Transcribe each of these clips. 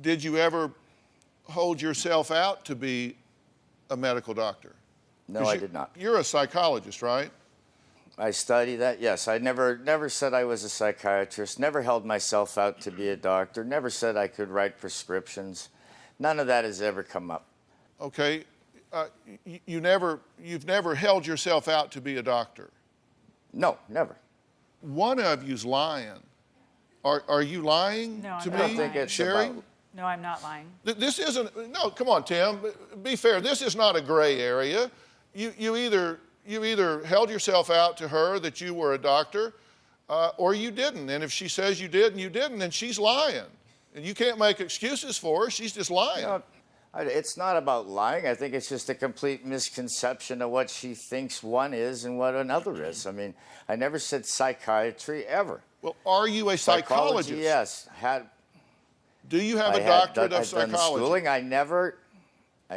Did you ever hold yourself out to be a medical doctor? No, I did not. You're a psychologist, right? I study that, yes. I never said I was a psychiatrist, never held myself out to be a doctor, never said I could write prescriptions. None of that has ever come up. Okay. You've never held yourself out to be a doctor? No, never. One of you's lying. Are you lying No, to I'm me, not lying. it's Sherry? about- No, I'm not lying. This isn't, no, come on, Tim. Be fair. This is not a gray area. You either held yourself out to her that you were a doctor or you didn't. And if she says you did and you didn't, then she's lying. And you can't make excuses for her. She's just lying. No, it's not about lying. I think it's just a complete misconception of what she thinks one is and what another is. I mean, I never said psychiatry ever. Well, are you a psychologist? Psychology, yes. Do you have a doctorate of I've done psychology? schooling. I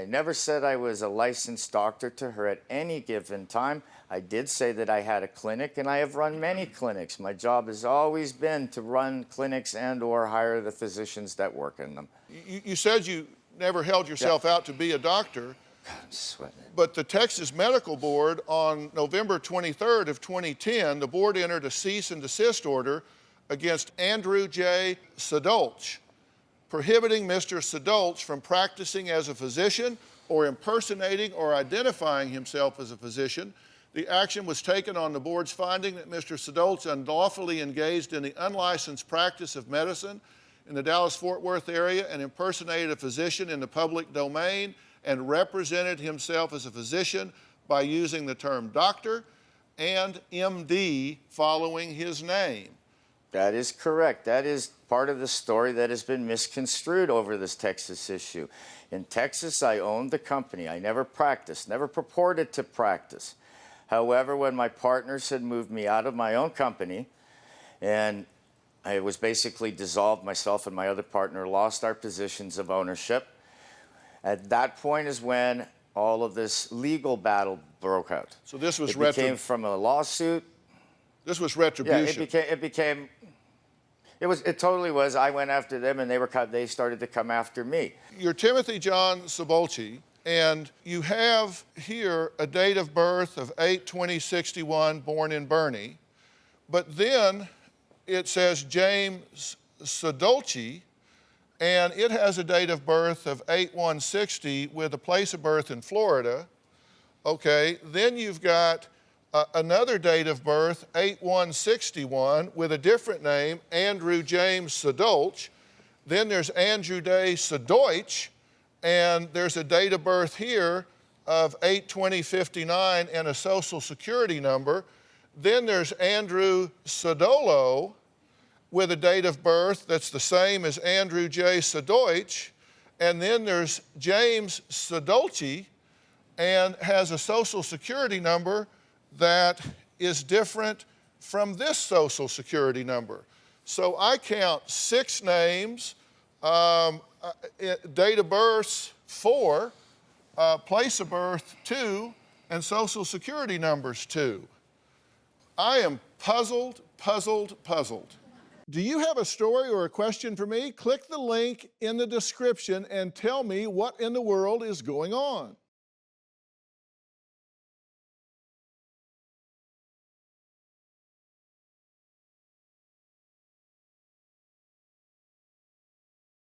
never said I was a licensed doctor to her at any given time. I did say that I had a clinic, and I have run many clinics. My job has always been to run clinics and or hire the physicians that work in them. You said you never held yourself out to be a doctor, I'm sweating. but the Texas Medical Board on November 23rd of 2010, the board entered a cease and desist order against Andrew J. Sadolch, prohibiting Mr. Sadolch from practicing as a physician or impersonating or identifying himself as a physician. The action was taken on the board's finding that Mr. Sadolch unlawfully engaged in the unlicensed practice of medicine in the Dallas-Fort Worth area and impersonated a physician in the public domain and represented himself as a physician by using the term doctor and MD following his name. That is correct. That is part of the story that has been misconstrued over this Texas issue. In Texas, I owned the company. I never practiced, never purported to practice. However, when my partners had moved me out of my own company, and I was basically dissolved, myself and my other partner lost our positions of ownership. At that point is when all of this legal battle broke out. So this was It came from a lawsuit. This was retribution. Yeah, it totally was. I went after them, and they started to come after me. You're Timothy John Sabolchi, and you have here a date of birth of 8/20/61, born in Bernie, but then it says James Sadolchi, and it has a date of birth of 8/1/60 with a place of birth in Florida. Okay, then you've got another date of birth, 8/1/61, with a different name, Andrew James Sadolch. Then there's Andrew Day Sadoich, and there's a date of birth here of 8/20/59 and a social security number. Then there's Andrew Sadolo with a date of birth that's the same as Andrew J. Sadoich. And then there's James Sadolchi and has a social security number that is different from this social security number. So I count 6 names, date of birth 4, place of birth 2, and social security numbers 2. I am puzzled. Do you have a story or a question for me? Click the link in the description and tell me what in the world is going on.